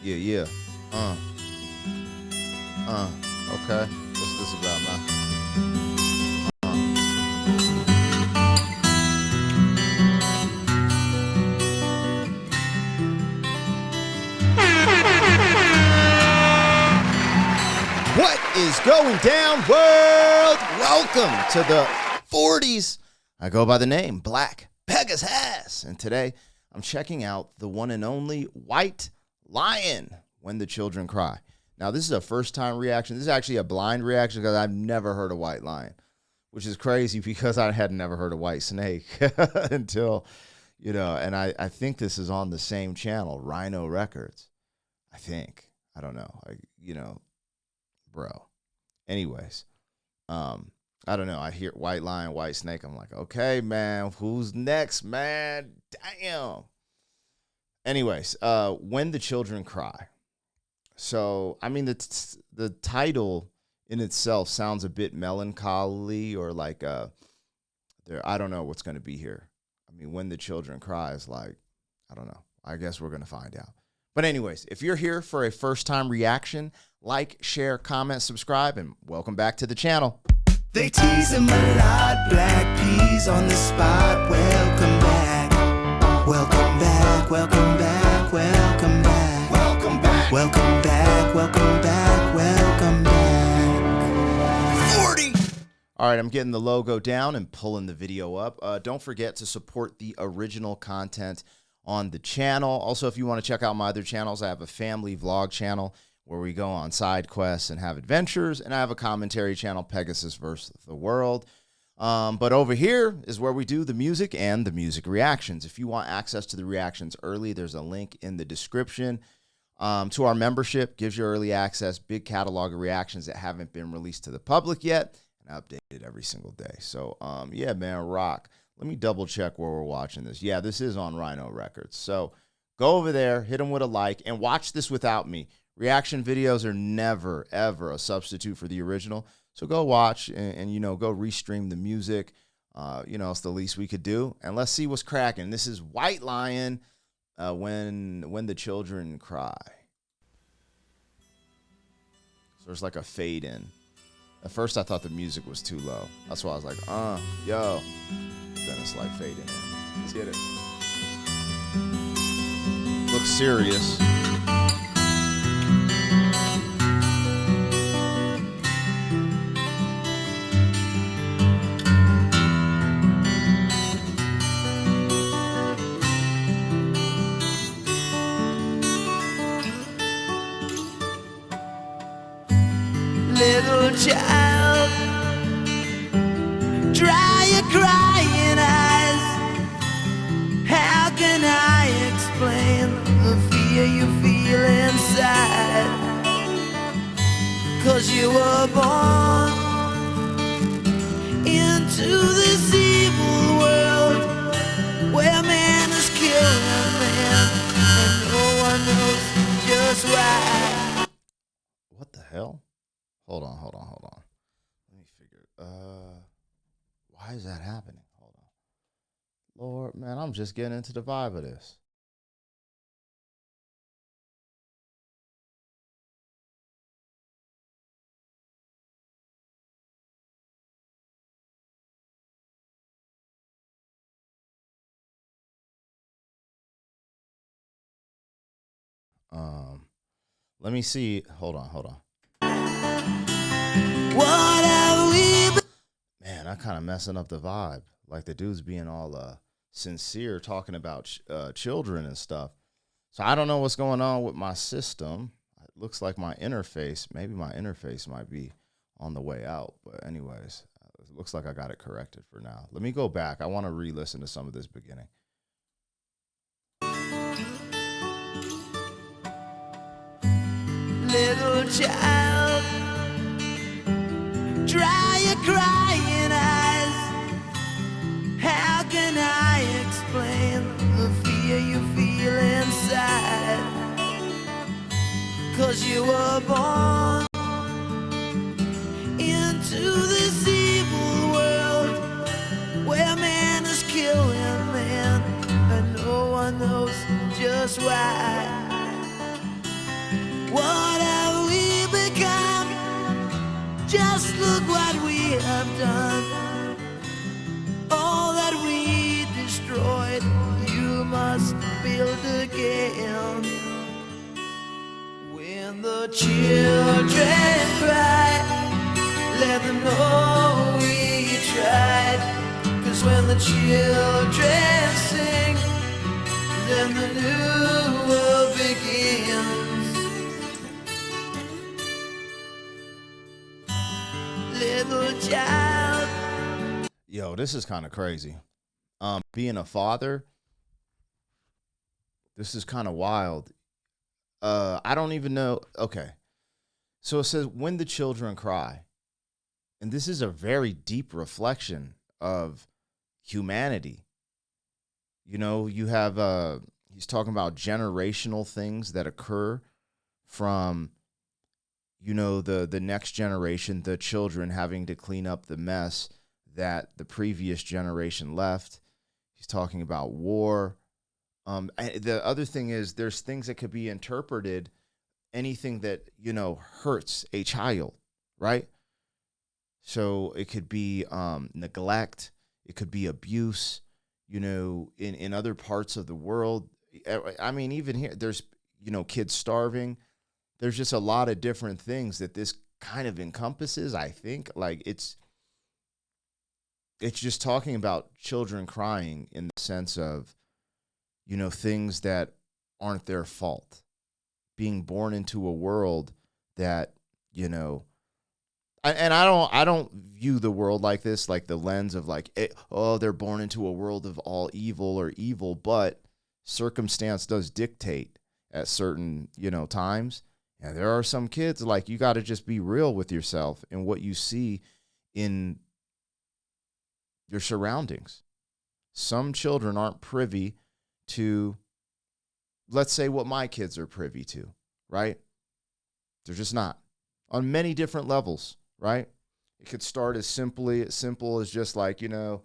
Yeah, yeah. Uh, okay. What's this about, man? What is going down, world? Welcome to the 40s. I go by the name Black Pegasus, and today I'm checking out the one and only White Lion, When the Children Cry. Now, this is a first-time reaction. This is actually a blind reaction because I've never heard of White Lion, which is crazy because I had never heard of White Snake until, and I think this is on the same channel, Rhino Records. I think. I don't know. Bro. Anyways, I don't know. I hear White Lion, White Snake. I'm like, okay, man, who's next, man? Damn. Anyways, When the Children Cry. So, I mean, the title in itself sounds a bit melancholy or like I don't know what's going to be here. I mean, When the Children Cry is like, I don't know. I guess we're going to find out. But anyways, if you're here for a first-time reaction, like, share, comment, subscribe, and welcome back to the channel. They tease him a lot, black peas on the spot. Welcome back, welcome back, welcome back, welcome back, welcome back, welcome back, welcome back, welcome back. 40. All right, I'm getting the logo down and pulling the video up. Don't forget to support the original content on the channel. Also, if you want to check out my other channels, I have a family vlog channel where we go on side quests and have adventures, and I have a commentary channel, Pegasus versus the World. But over here is where we do the music and the music reactions. If you want access to the reactions early, there's a link in the description. To our membership, gives you early access, big catalog of reactions that haven't been released to the public yet, and I update it every single day. So, yeah, man, rock. Let me double check where we're watching this. Yeah, this is on Rhino Records. So go over there, hit them with a like, and watch this without me. Reaction videos are never, ever a substitute for the original. So go watch and go restream the music. It's the least we could do. And let's see what's cracking. This is White Lion, when the Children Cry. So there's like a fade in. At first I thought the music was too low. That's why I was like, yo. Then it's like fading in. Let's get it. Looks serious. Little child, dry your crying eyes. How can I explain the fear you feel inside? 'Cause you were born into this evil world where man is killing man, and no one knows just why. What the hell? Hold on. Let me figure. Why is that happening? Hold on. Lord, man, I'm just getting into the vibe of this. Let me see. Hold on. What have we been? Man, I'm kind of messing up the vibe. Like the dude's being all sincere, talking about children and stuff. So I don't know what's going on with my system. It looks like my interface, maybe my interface might be on the way out. But anyways, it looks like I got it corrected for now. Let me go back. I want to re-listen to some of this beginning. Little child, dry your crying eyes. How can I explain the fear you feel inside? 'Cause you were born into this evil world where man is killing man, and no one knows just why. What have we become? Just look what we have done. All that we destroyed, you must build again. When the children cry, let them know we tried. 'Cause when the children sing, then the new world begins. Little child. Yo, this is kind of crazy. Being a father, this is kind of wild. I don't even know. Okay. So it says, when the children cry. And this is a very deep reflection of humanity. You know, you have, he's talking about generational things that occur from, you know, the next generation, the children having to clean up the mess that the previous generation left. He's talking about war. The other thing is there's things that could be interpreted, anything that, you know, hurts a child, right? So it could be neglect. It could be abuse, you know, in other parts of the world. I mean, even here, there's, you know, kids starving. There's just a lot of different things that this kind of encompasses, I think. Like, it's just talking about children crying in the sense of, you know, things that aren't their fault. Being born into a world that, you know, I don't view the world like this, like the lens of like, oh, they're born into a world of all evil or evil, but circumstance does dictate at certain, you know, times. And there are some kids, like, you got to just be real with yourself and what you see in your surroundings. Some children aren't privy to, let's say, what my kids are privy to, right? They're just not, on many different levels, right? It could start as simple as just like, you know,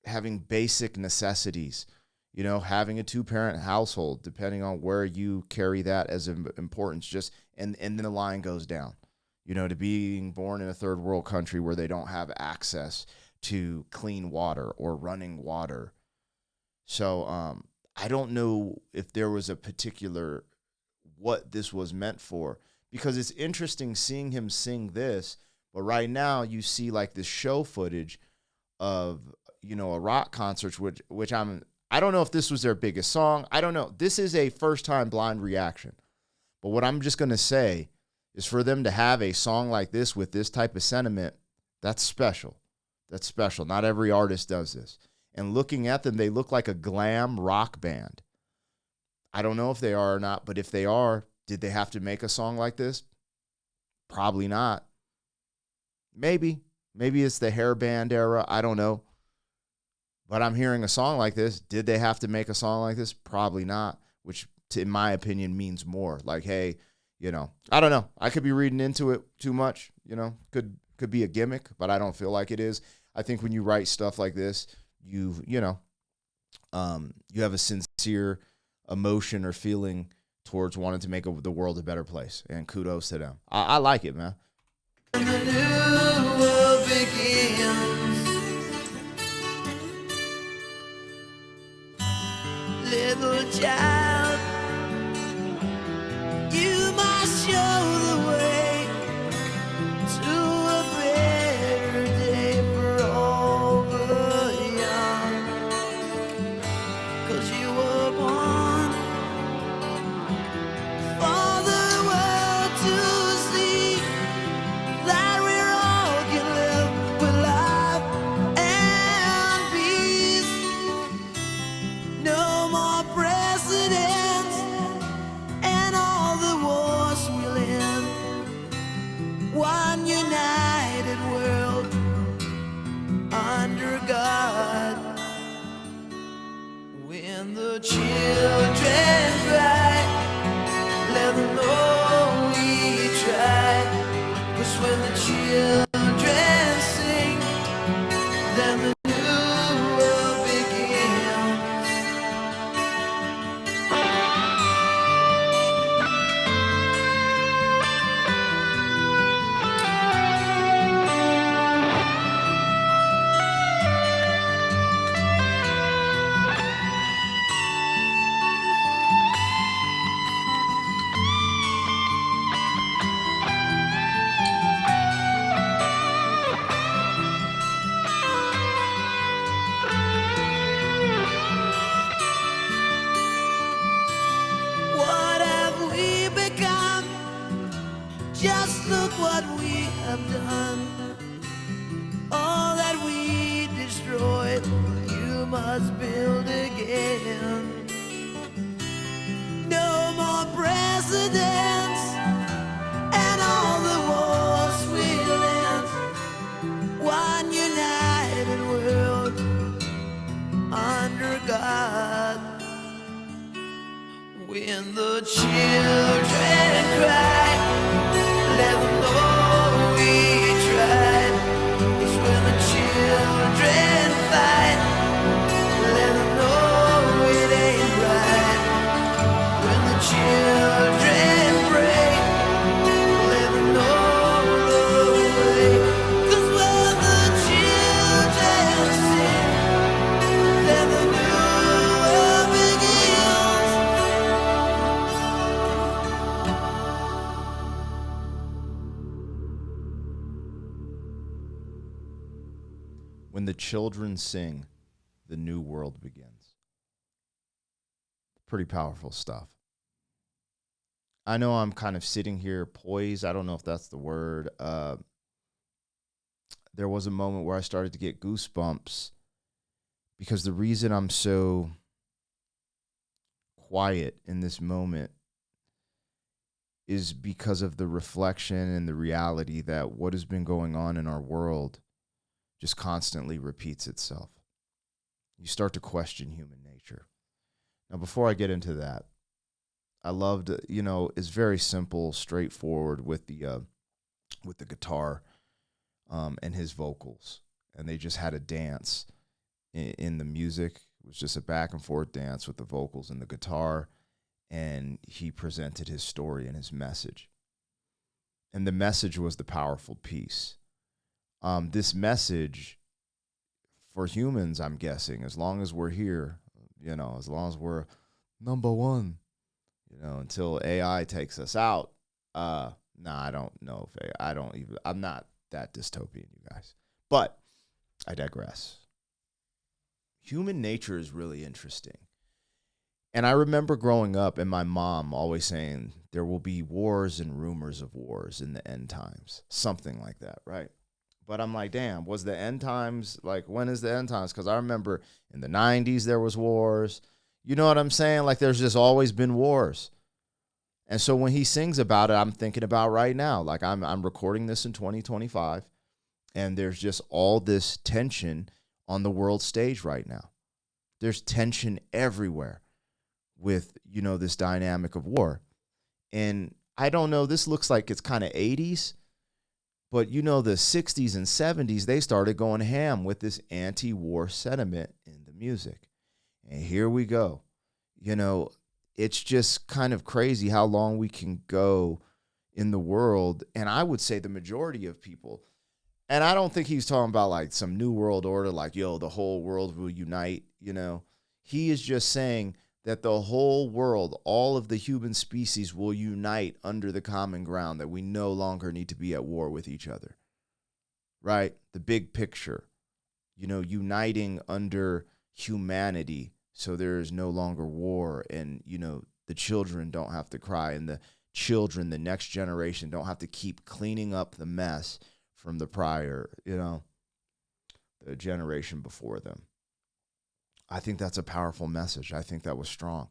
having basic necessities, you know, having a 2-parent household, depending on where you carry that as importance, just, and then the line goes down, you know, to being born in a third world country where they don't have access to clean water or running water. So I don't know if there was a particular, what this was meant for, because it's interesting seeing him sing this, but right now you see like this show footage of, you know, a rock concert, which I don't know if this was their biggest song. I don't know. This is a first-time blind reaction. But what I'm just going to say is, for them to have a song like this with this type of sentiment, that's special. That's special. Not every artist does this. And looking at them, they look like a glam rock band. I don't know if they are or not, but if they are, did they have to make a song like this? Probably not. Maybe. Maybe it's the hair band era. I don't know. But I'm hearing a song like this. Did they have to make a song like this? Probably not, which, in my opinion, means more. Like, hey, you know, I don't know. I could be reading into it too much, you know. Could be a gimmick, but I don't feel like it is. I think when you write stuff like this, you have a sincere emotion or feeling towards wanting to make the world a better place, and kudos to them. I like it, man. And the new world begins. Little child, you must show the way to a better day for all the young. 'Cause you were born for the world to see that we all can live with love and peace. No more presidents and all the wars we'll end. One united world under God. When the children cry, let them know we tried. 'Cause when the children sing, then the new world begins. what we have done, all that we destroyed, you must build again. No more precedents, and all the wars will end. One united world under God. When the children cry, let them know we tried. 'Cause when the children fight, let them know it ain't right. When the children pray, let them know the way. 'Cause when the children sing, then the new world begins. When the children sing, the new world begins. Pretty powerful stuff. I know I'm kind of sitting here poised. I don't know if that's the word. There was a moment where I started to get goosebumps because the reason I'm so quiet in this moment is because of the reflection and the reality that what has been going on in our world just constantly repeats itself. You start to question human nature. Now, before I get into that, I loved, it's very simple, straightforward with the guitar and his vocals. And they just had a dance in the music. It was just a back and forth dance with the vocals and the guitar. And he presented his story and his message. And the message was the powerful piece. This message for humans, I'm guessing, as long as we're here, as long as we're number one, until AI takes us out. I don't know if I'm not that dystopian, you guys. But I digress. Human nature is really interesting. And I remember growing up and my mom always saying there will be wars and rumors of wars in the end times. Something like that, right? But I'm like, damn, was the end times, like, when is the end times? Because I remember in the 90s there was wars. You know what I'm saying? Like, there's just always been wars. And so when he sings about it, I'm thinking about right now. Like, I'm recording this in 2025, and there's just all this tension on the world stage right now. There's tension everywhere with, this dynamic of war. And I don't know, this looks like it's kind of 80s. But, the 60s and 70s, they started going ham with this anti-war sentiment in the music. And here we go. It's just kind of crazy how long we can go in the world. And I would say the majority of people, and I don't think he's talking about like some new world order, like, the whole world will unite, He is just saying that the whole world, all of the human species will unite under the common ground, that we no longer need to be at war with each other, right? The big picture, uniting under humanity so there is no longer war, and, the children don't have to cry, and the children, the next generation, don't have to keep cleaning up the mess from the prior, the generation before them. I think that's a powerful message. I think that was strong.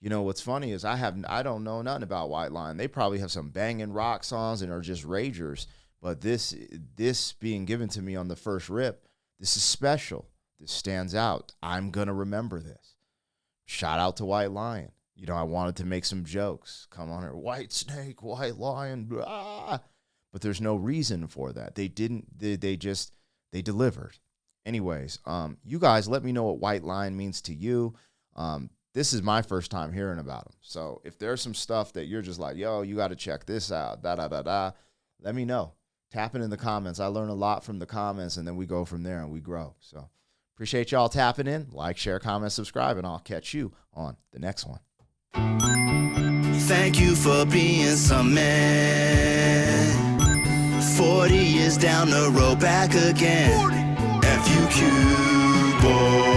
What's funny is I don't know nothing about White Lion. They probably have some banging rock songs and are just ragers. But this being given to me on the first rip, this is special. This stands out. I'm going to remember this. Shout out to White Lion. I wanted to make some jokes. Come on here, White Snake, White Lion, blah. But there's no reason for that. They didn't. They delivered. Anyways, you guys, let me know what White Lion means to you. This is my first time hearing about them. So if there's some stuff that you're just like, yo, you got to check this out, let me know. Tap it in the comments. I learn a lot from the comments, and then we go from there and we grow. So appreciate y'all tapping in. Like, share, comment, subscribe, and I'll catch you on the next one. Thank you for being some man. 40 years down the road, back again. FUQ, boy.